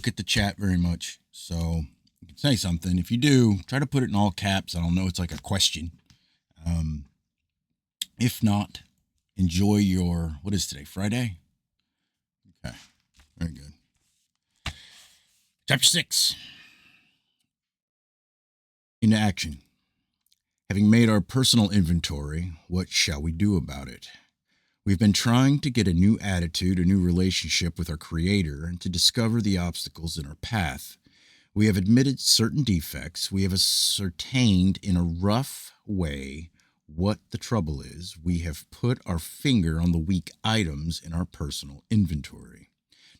Look at the chat very much. So you can say something. If you do, try to put it in all caps. I don't know. It's like a question. Um, if not, enjoy your, what is today? Friday? Okay. Very good. Chapter 6 Into action. Having made our personal inventory, what shall we do about it? We've been trying to get a new attitude, a new relationship with our Creator, and to discover the obstacles in our path. We have admitted certain defects. We have ascertained in a rough way what the trouble is. We have put our finger on the weak items in our personal inventory.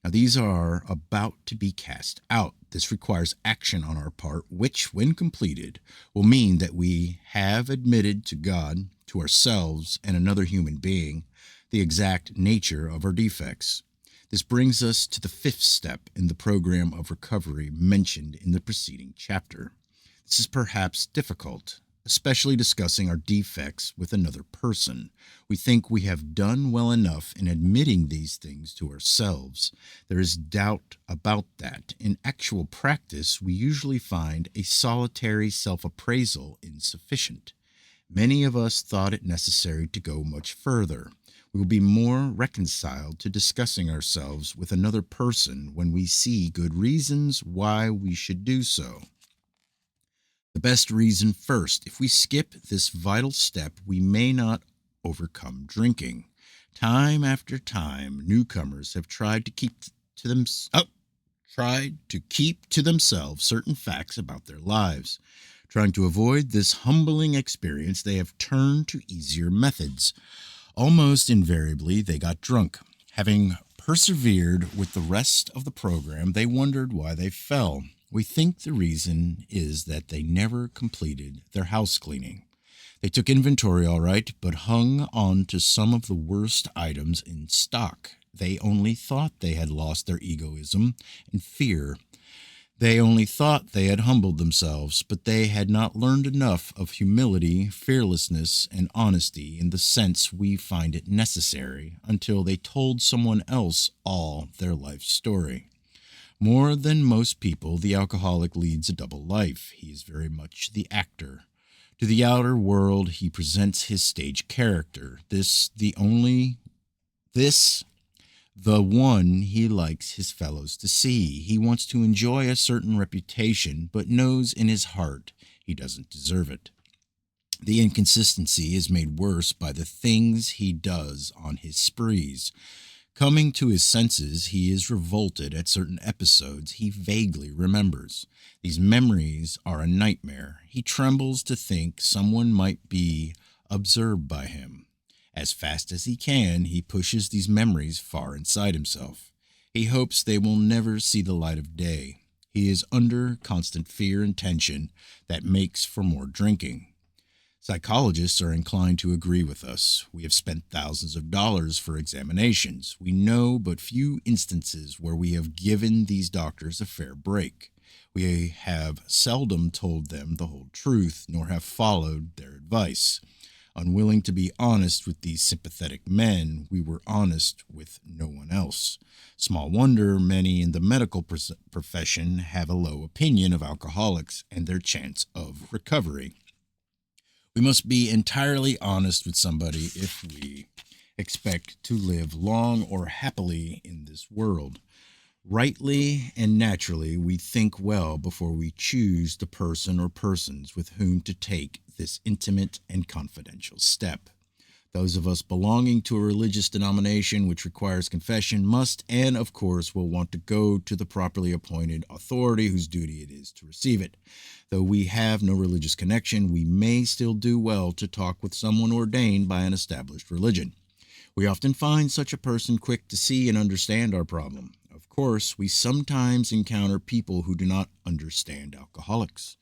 Now, these are about to be cast out. This requires action on our part, which, when completed, will mean that we have admitted to God, to ourselves, and another human being the exact nature of our defects. This brings us to the fifth step in the program of recovery mentioned in the preceding chapter. This is perhaps difficult, especially discussing our defects with another person. We think we have done well enough in admitting these things to ourselves. There is doubt about that. In actual practice, we usually find a solitary self-appraisal insufficient. Many of us thought it necessary to go much further. We will be more reconciled to discussing ourselves with another person when we see good reasons why we should do so. The best reason first. If we skip this vital step, we may not overcome drinking. Time after time, newcomers have tried to keep to themselves certain facts about their lives. Trying to avoid this humbling experience, they have turned to easier methods. Almost invariably, they got drunk. Having persevered with the rest of the program, they wondered why they fell. We think the reason is that they never completed their house cleaning. They took inventory all right, but hung on to some of the worst items in stock. They only thought they had lost their egoism and fear. They only thought they had humbled themselves, but they had not learned enough of humility, fearlessness, and honesty in the sense we find it necessary until they told someone else all their life story. More than most people, the alcoholic leads a double life. He is very much the actor. To the outer world, he presents his stage character. The one he likes his fellows to see. He wants to enjoy a certain reputation, but knows in his heart he doesn't deserve it. The inconsistency is made worse by the things he does on his sprees. Coming to his senses, he is revolted at certain episodes he vaguely remembers. These memories are a nightmare. He trembles to think someone might be observed by him. As fast as he can, he pushes these memories far inside himself. He hopes they will never see the light of day. He is under constant fear and tension that makes for more drinking. Psychologists are inclined to agree with us. We have spent thousands of dollars for examinations. We know but few instances where we have given these doctors a fair break. We have seldom told them the whole truth, nor have followed their advice. Unwilling to be honest with these sympathetic men, we were honest with no one else. Small wonder many in the medical profession have a low opinion of alcoholics and their chance of recovery. We must be entirely honest with somebody if we expect to live long or happily in this world. Rightly and naturally, we think well before we choose the person or persons with whom to take this intimate and confidential step. Those of us belonging to a religious denomination which requires confession must and, of course, will want to go to the properly appointed authority whose duty it is to receive it. Though we have no religious connection, we may still do well to talk with someone ordained by an established religion. We often find such a person quick to see and understand our problem. Of course, we sometimes encounter people who do not understand alcoholics.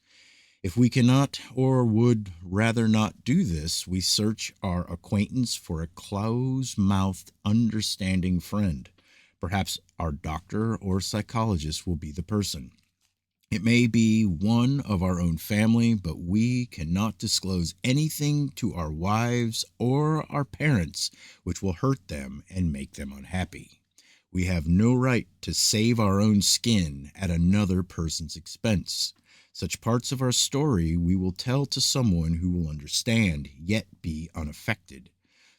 If we cannot or would rather not do this, we search our acquaintance for a close-mouthed, understanding friend. Perhaps our doctor or psychologist will be the person. It may be one of our own family, but we cannot disclose anything to our wives or our parents which will hurt them and make them unhappy. We have no right to save our own skin at another person's expense. Such parts of our story we will tell to someone who will understand, yet be unaffected.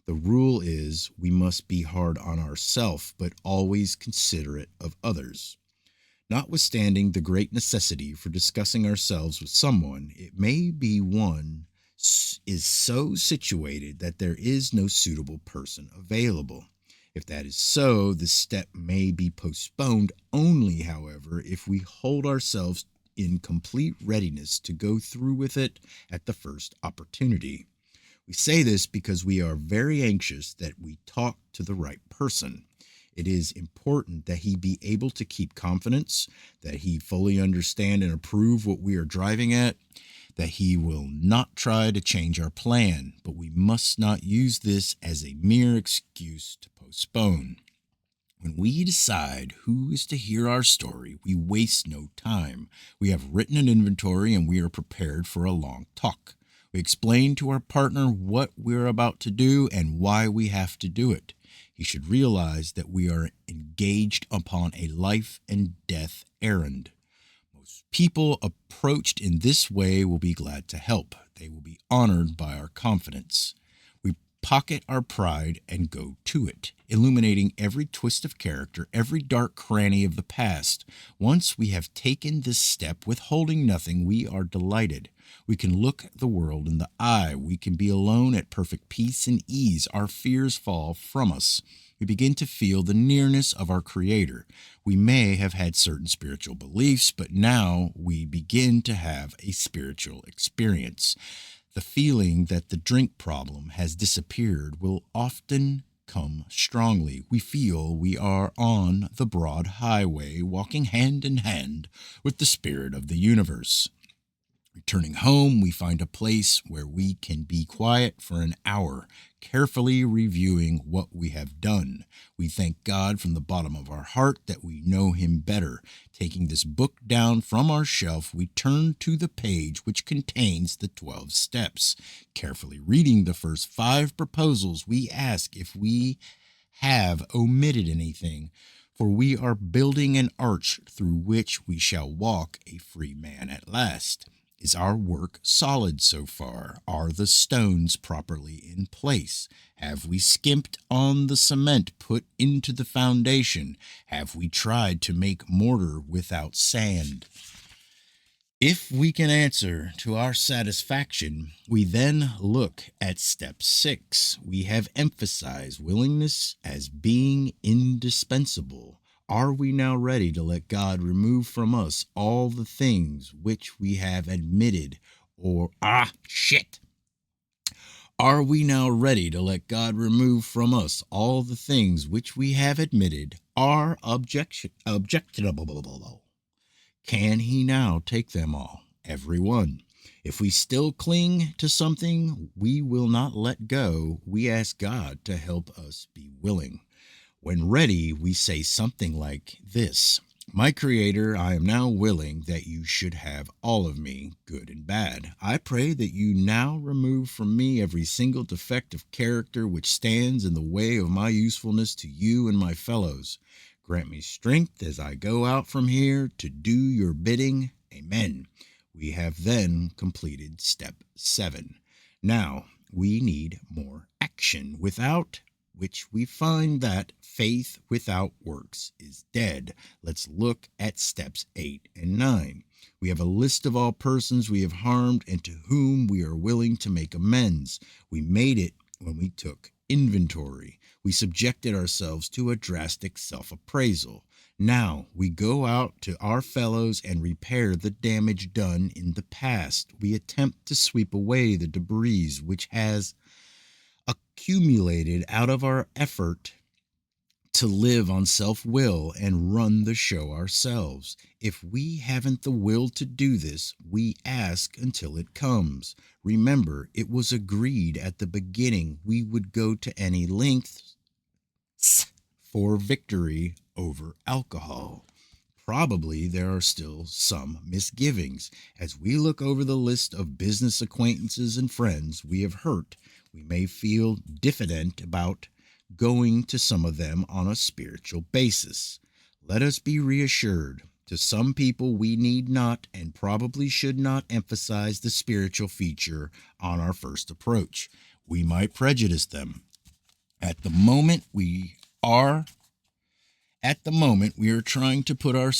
The rule is we must be hard on ourselves, but always considerate of others. Notwithstanding the great necessity for discussing ourselves with someone, it may be one is so situated that there is no suitable person available. If that is so, the step may be postponed only, however, if we hold ourselves in complete readiness to go through with it at the first opportunity. We say this because we are very anxious that we talk to the right person. It is important that he be able to keep confidence, that he fully understand and approve what we are driving at, that he will not try to change our plan, but we must not use this as a mere excuse to postpone. When we decide who is to hear our story, we waste no time. We have written an inventory and we are prepared for a long talk. We explain to our partner what we're about to do and why we have to do it. He should realize that we are engaged upon a life and death errand. Most people approached in this way will be glad to help. They will be honored by our confidence. We pocket our pride and go to it, illuminating every twist of character, every dark cranny of the past. Once we have taken this step, withholding nothing, we are delighted. We can look the world in the eye. We can be alone at perfect peace and ease. Our fears fall from us. We begin to feel the nearness of our Creator. We may have had certain spiritual beliefs, but now we begin to have a spiritual experience. The feeling that the drink problem has disappeared will often come strongly. We feel we are on the broad highway, walking hand in hand with the spirit of the universe. Returning home, we find a place where we can be quiet for an hour, carefully reviewing what we have done. We thank God from the bottom of our heart that we know Him better. Taking this book down from our shelf, we turn to the page which contains the 12 steps. Carefully reading the first 5 proposals, we ask if we have omitted anything, for we are building an arch through which we shall walk a free man at last. Is our work solid so far? Are the stones properly in place? Have we skimped on the cement put into the foundation? Have we tried to make mortar without sand? If we can answer to our satisfaction, we then look at step 6. We have emphasized willingness as being indispensable. Are we now ready to let God remove from us all the things which we have admitted Are we now ready to let God remove from us all the things which we have admitted are objectionable? Can He now take them all, every one? If we still cling to something we will not let go, we ask God to help us be willing. When ready, we say something like this: My Creator, I am now willing that you should have all of me, good and bad. I pray that you now remove from me every single defect of character which stands in the way of my usefulness to you and my fellows. Grant me strength as I go out from here to do your bidding. Amen. We have then completed step 7. Now we need more action, without which we find that faith without works is dead. Let's look at steps 8 and 9. We have a list of all persons we have harmed and to whom we are willing to make amends. We made it when we took inventory. We subjected ourselves to a drastic self-appraisal. Now we go out to our fellows and repair the damage done in the past. We attempt to sweep away the debris which has accumulated out of our effort to live on self-will and run the show ourselves. If we haven't the will to do this, we ask until it comes. Remember, it was agreed at the beginning we would go to any lengths for victory over alcohol. Probably there are still some misgivings. As we look over the list of business acquaintances and friends we have hurt, we may feel diffident about going to some of them on a spiritual basis. Let us be reassured. To some people, we need not and probably should not emphasize the spiritual feature on our first approach. We might prejudice them. At the moment, are we are trying to put our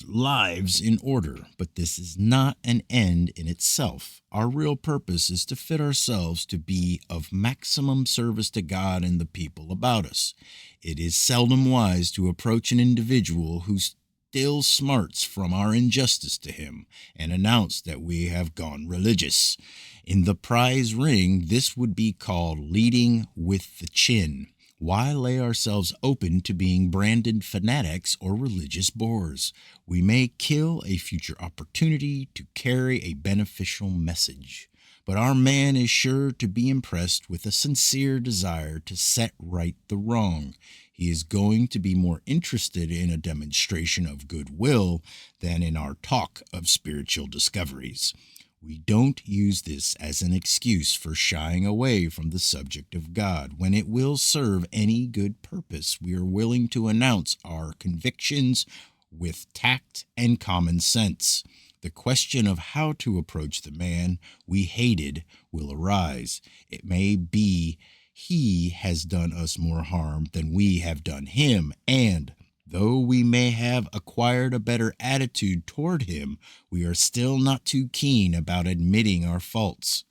lives in order, but this is not an end in itself. Our real purpose is to fit ourselves to be of maximum service to God and the people about us. It is seldom wise to approach an individual who still smarts from our injustice to him and announce that we have gone religious. In the prize ring, this would be called leading with the chin. Why lay ourselves open to being branded fanatics or religious bores? We may kill a future opportunity to carry a beneficial message. But our man is sure to be impressed with a sincere desire to set right the wrong. He is going to be more interested in a demonstration of goodwill than in our talk of spiritual discoveries. We don't use this as an excuse for shying away from the subject of God. When it will serve any good purpose, we are willing to announce our convictions with tact and common sense. The question of how to approach the man we hated will arise. It may be he has done us more harm than we have done him, and though we may have acquired a better attitude toward him, we are still not too keen about admitting our faults.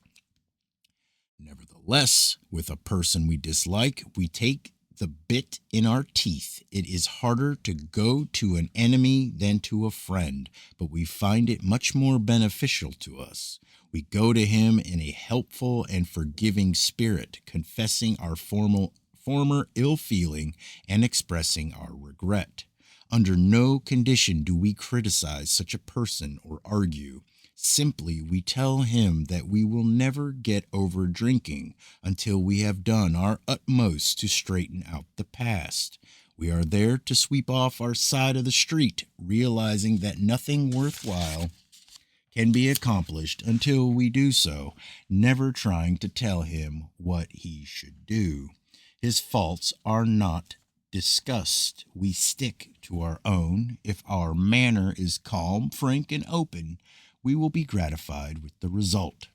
Nevertheless, with a person we dislike, we take the bit in our teeth. It is harder to go to an enemy than to a friend, but we find it much more beneficial to us. We go to him in a helpful and forgiving spirit, confessing our former ill feeling and expressing our regret. Under no condition do we criticize such a person or argue. Simply, we tell him that we will never get over drinking until we have done our utmost to straighten out the past. We are there to sweep off our side of the street, realizing that nothing worthwhile can be accomplished until we do so, never trying to tell him what he should do. His faults are not discussed. We stick to our own. If our manner is calm, frank, and open, we will be gratified with the result.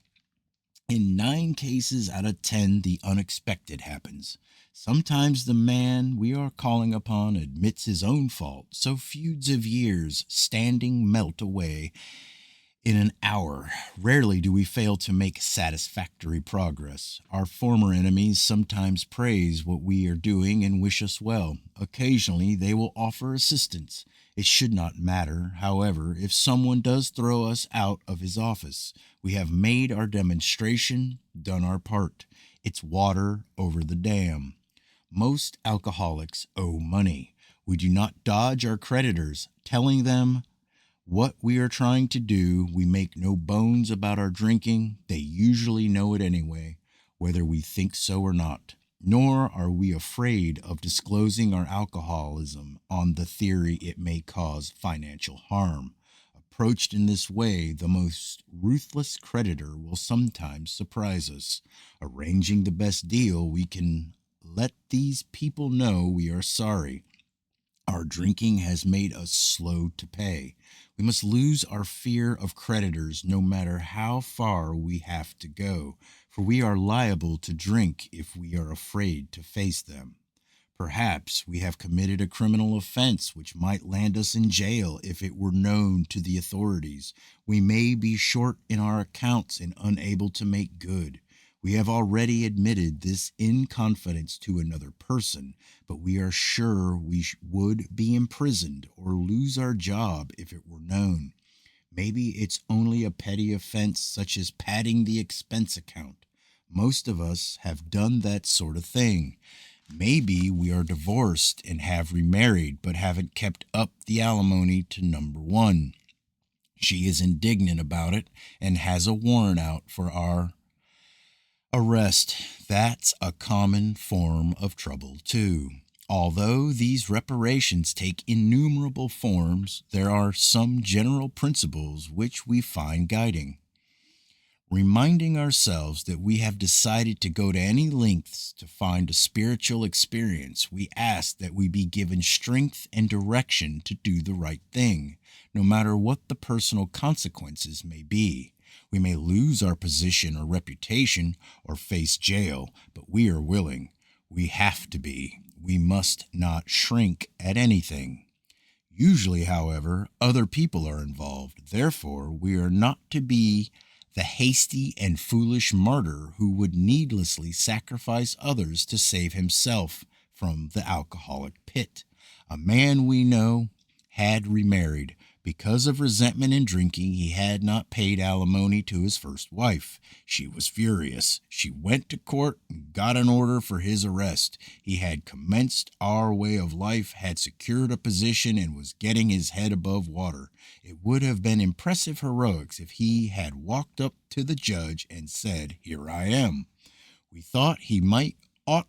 In 9 cases out of 10, the unexpected happens. Sometimes the man we are calling upon admits his own fault, so feuds of years standing melt away in an hour. Rarely do we fail to make satisfactory progress. Our former enemies sometimes praise what we are doing and wish us well. Occasionally they will offer assistance. It should not matter, however, if someone does throw us out of his office. We have made our demonstration, done our part. It's water over the dam. Most alcoholics owe money. We do not dodge our creditors, telling them what we are trying to do. We make no bones about our drinking. They usually know it anyway, whether we think so or not. Nor are we afraid of disclosing our alcoholism on the theory it may cause financial harm. Approached in this way, the most ruthless creditor will sometimes surprise us. Arranging the best deal, we can let these people know we are sorry. Our drinking has made us slow to pay. We must lose our fear of creditors no matter how far we have to go, for we are liable to drink if we are afraid to face them. Perhaps we have committed a criminal offense which might land us in jail if it were known to the authorities. We may be short in our accounts and unable to make good. We have already admitted this in confidence to another person, but we are sure we would be imprisoned or lose our job if it were known. Maybe it's only a petty offense such as padding the expense account. Most of us have done that sort of thing. Maybe we are divorced and have remarried but haven't kept up the alimony to number 1. She is indignant about it and has a warrant out for our arrest. That's a common form of trouble, too. Although these reparations take innumerable forms, there are some general principles which we find guiding. reminding ourselves that we have decided to go to any lengths to find a spiritual experience, we ask that we be given strength and direction to do the right thing, no matter what the personal consequences may be. We may lose our position or reputation or face jail, but we are willing. We have to be. We must not shrink at anything. Usually, however, other people are involved. Therefore, we are not to be the hasty and foolish martyr who would needlessly sacrifice others to save himself from the alcoholic pit. A man we know had remarried. Because of resentment and drinking, he had not paid alimony to his first wife. She was furious. She went to court and got an order for his arrest. He had commenced our way of life, had secured a position, and was getting his head above water. It would have been impressive heroics if he had walked up to the judge and said, "Here I am." We thought he might ought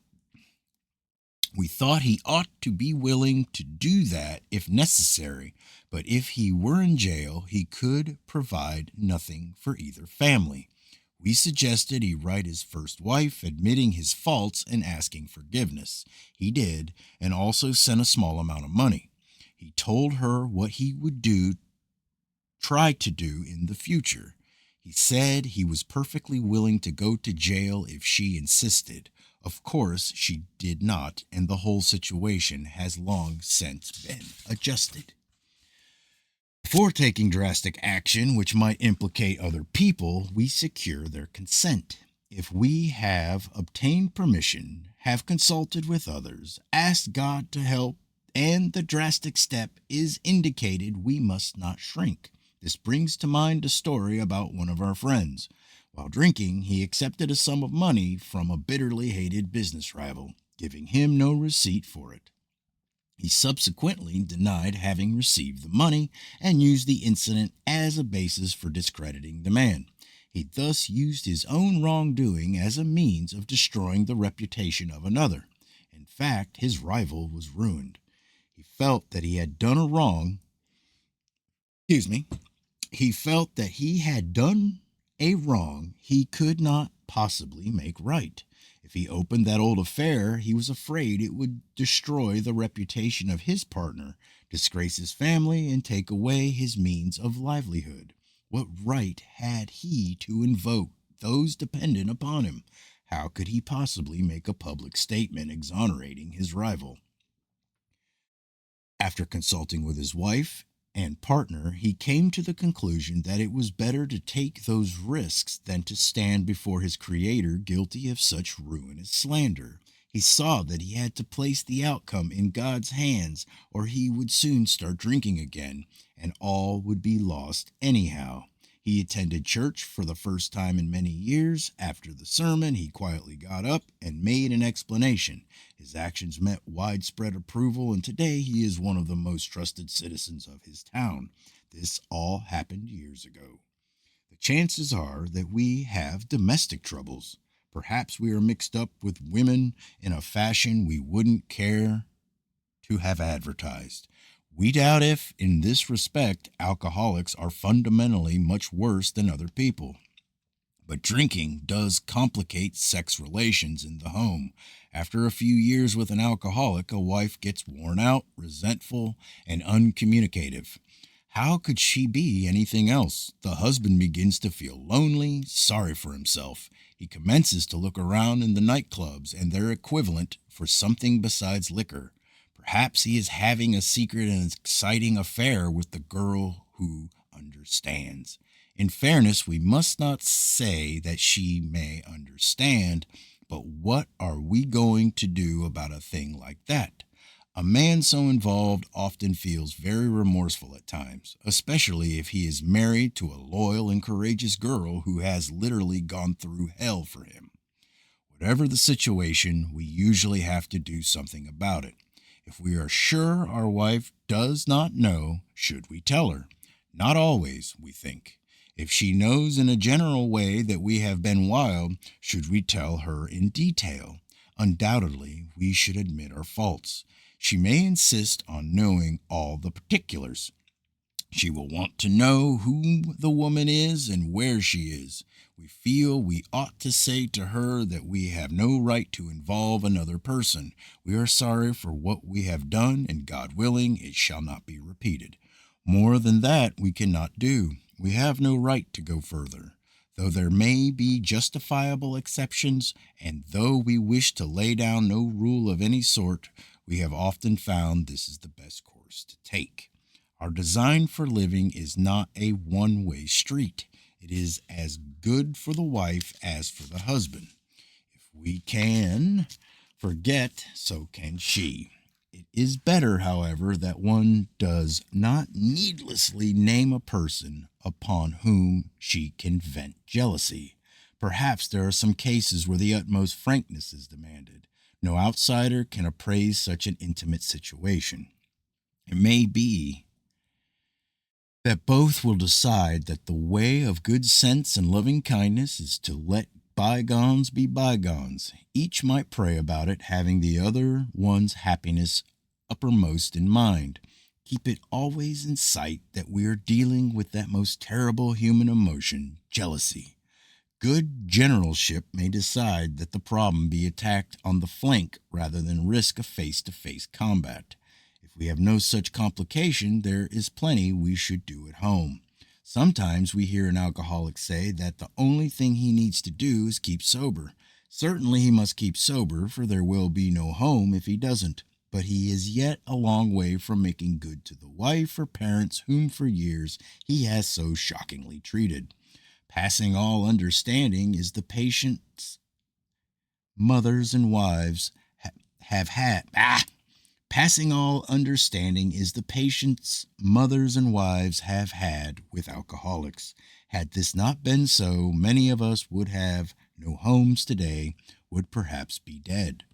we thought he ought to be willing to do that if necessary, but if he were in jail, he could provide nothing for either family. We suggested he write his first wife, admitting his faults and asking forgiveness. He did, and also sent a small amount of money. He told her what he would try to do in the future. He said he was perfectly willing to go to jail if she insisted. Of course, she did not, and the whole situation has long since been adjusted. Before taking drastic action which might implicate other people, we secure their consent. If we have obtained permission, have consulted with others, asked God to help, and the drastic step is indicated, we must not shrink. This brings to mind a story about one of our friends. While drinking, he accepted a sum of money from a bitterly hated business rival, giving him no receipt for it. He subsequently denied having received the money and used the incident as a basis for discrediting the man. He thus used his own wrongdoing as a means of destroying the reputation of another. In fact, his rival was ruined. He felt that he had done a wrong. He felt that he had done a wrong he could not possibly make right. If he opened that old affair, he was afraid it would destroy the reputation of his partner, disgrace his family, and take away his means of livelihood. What right had he to invoke those dependent upon him? How could he possibly make a public statement exonerating his rival? After consulting with his wife and partner, he came to the conclusion that it was better to take those risks than to stand before his Creator guilty of such ruinous slander. He saw that he had to place the outcome in God's hands, or he would soon start drinking again, and all would be lost anyhow. He attended church for the first time in many years. After the sermon, he quietly got up and made an explanation. His actions met widespread approval, and today he is one of the most trusted citizens of his town. This all happened years ago. The chances are that we have domestic troubles. Perhaps we are mixed up with women in a fashion we wouldn't care to have advertised. We doubt if, in this respect, alcoholics are fundamentally much worse than other people. But drinking does complicate sex relations in the home. After a few years with an alcoholic, a wife gets worn out, resentful, and uncommunicative. How could she be anything else? The husband begins to feel lonely, sorry for himself. He commences to look around in the nightclubs and their equivalent for something besides liquor. Perhaps he is having a secret and exciting affair with the girl who understands. In fairness, we must not say that she may understand, but what are we going to do about a thing like that? A man so involved often feels very remorseful at times, especially if he is married to a loyal and courageous girl who has literally gone through hell for him. Whatever the situation, we usually have to do something about it. If we are sure our wife does not know, should we tell her? Not always, we think. If she knows in a general way that we have been wild, should we tell her in detail? Undoubtedly, we should admit our faults. She may insist on knowing all the particulars. She will want to know who the woman is and where she is. We feel we ought to say to her that we have no right to involve another person. We are sorry for what we have done, and God willing, it shall not be repeated. More than that we cannot do. We have no right to go further. Though there may be justifiable exceptions, and though we wish to lay down no rule of any sort, we have often found this is the best course to take. Our design for living is not a one-way street. It is as good for the wife as for the husband. If we can forget, so can she. It is better, however, that one does not needlessly name a person upon whom she can vent jealousy. Perhaps there are some cases where the utmost frankness is demanded. No outsider can appraise such an intimate situation. It may be that both will decide that the way of good sense and loving kindness is to let bygones be bygones. Each might pray about it, having the other one's happiness uppermost in mind. Keep it always in sight that we are dealing with that most terrible human emotion, jealousy. Good generalship may decide that the problem be attacked on the flank rather than risk a face-to-face combat. If we have no such complication, there is plenty we should do at home. Sometimes we hear an alcoholic say that the only thing he needs to do is keep sober. Certainly he must keep sober, for there will be no home if he doesn't. But he is yet a long way from making good to the wife or parents whom for years he has so shockingly treated. Passing all understanding is the patience mothers and wives have had. Passing all understanding is the patience mothers and wives have had with alcoholics. Had this not been so, many of us would have no homes today, would perhaps be dead.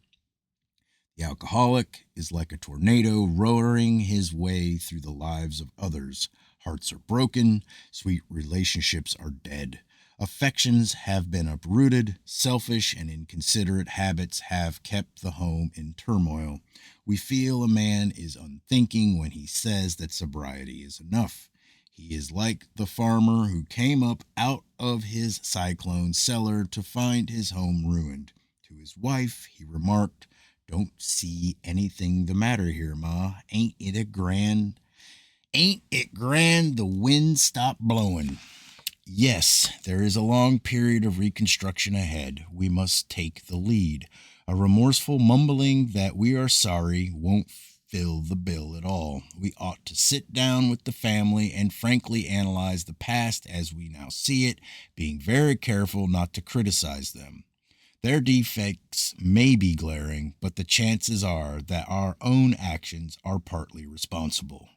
The alcoholic is like a tornado roaring his way through the lives of others. Hearts are broken, sweet relationships are dead. Affections have been uprooted, selfish and inconsiderate habits have kept the home in turmoil. We feel a man is unthinking when he says that sobriety is enough. He is like the farmer who came up out of his cyclone cellar to find his home ruined. To his wife, he remarked, "Don't see anything the matter here, Ma. Ain't it grand the wind stopped blowing?" Yes, there is a long period of reconstruction ahead. We must take the lead. A remorseful mumbling that we are sorry won't fill the bill at all. We ought to sit down with the family and frankly analyze the past as we now see it, being very careful not to criticize them. Their defects may be glaring, but the chances are that our own actions are partly responsible.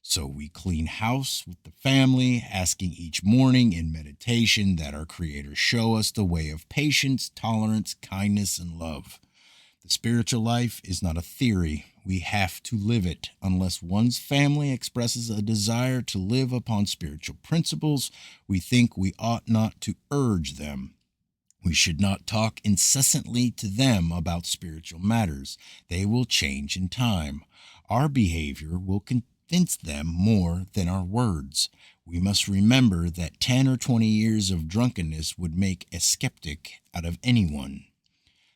So we clean house with the family, asking each morning in meditation that our Creator show us the way of patience, tolerance, kindness, and love. The spiritual life is not a theory. We have to live it. Unless one's family expresses a desire to live upon spiritual principles, we think we ought not to urge them. We should not talk incessantly to them about spiritual matters. They will change in time. Our behavior will convince them more than our words. We must remember that 10 or 20 years of drunkenness would make a skeptic out of anyone.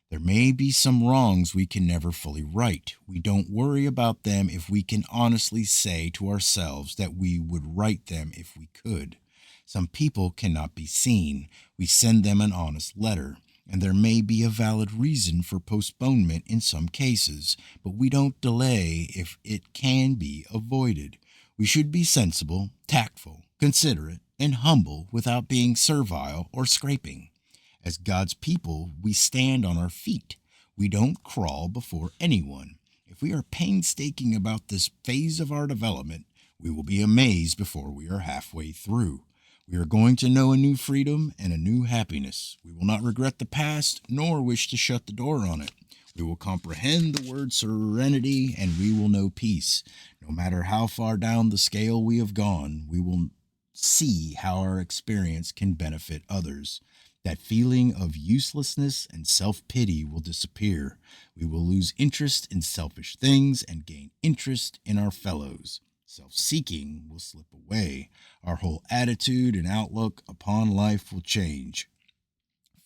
There may be some wrongs we can never fully right. We don't worry about them if we can honestly say to ourselves that we would right them if we could. Some people cannot be seen. We send them an honest letter, and there may be a valid reason for postponement in some cases, but we don't delay if it can be avoided. We should be sensible, tactful, considerate, and humble without being servile or scraping. As God's people, we stand on our feet. We don't crawl before anyone. If we are painstaking about this phase of our development, we will be amazed before we are halfway through. We are going to know a new freedom and a new happiness. We will not regret the past, nor wish to shut the door on it. We will comprehend the word serenity, and we will know peace. No matter how far down the scale we have gone, we will see how our experience can benefit others. That feeling of uselessness and self-pity will disappear. We will lose interest in selfish things and gain interest in our fellows. Self seeking will slip away. Our whole attitude and outlook upon life will change.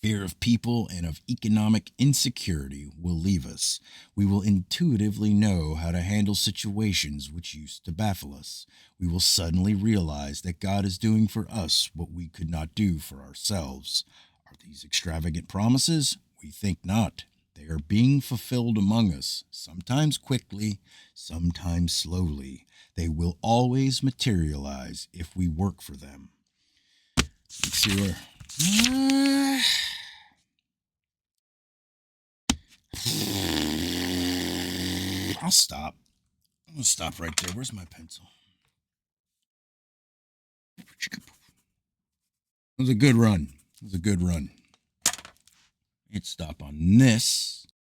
Fear of people and of economic insecurity will leave us. We will intuitively know how to handle situations which used to baffle us. We will suddenly realize that God is doing for us what we could not do for ourselves. Are these extravagant promises? We think not. They are being fulfilled among us, sometimes quickly, sometimes slowly. They will always materialize if we work for them. Let's see where. I'll stop. I'm gonna stop right there. Where's my pencil? It was a good run. It was a good run. Hit stop on this.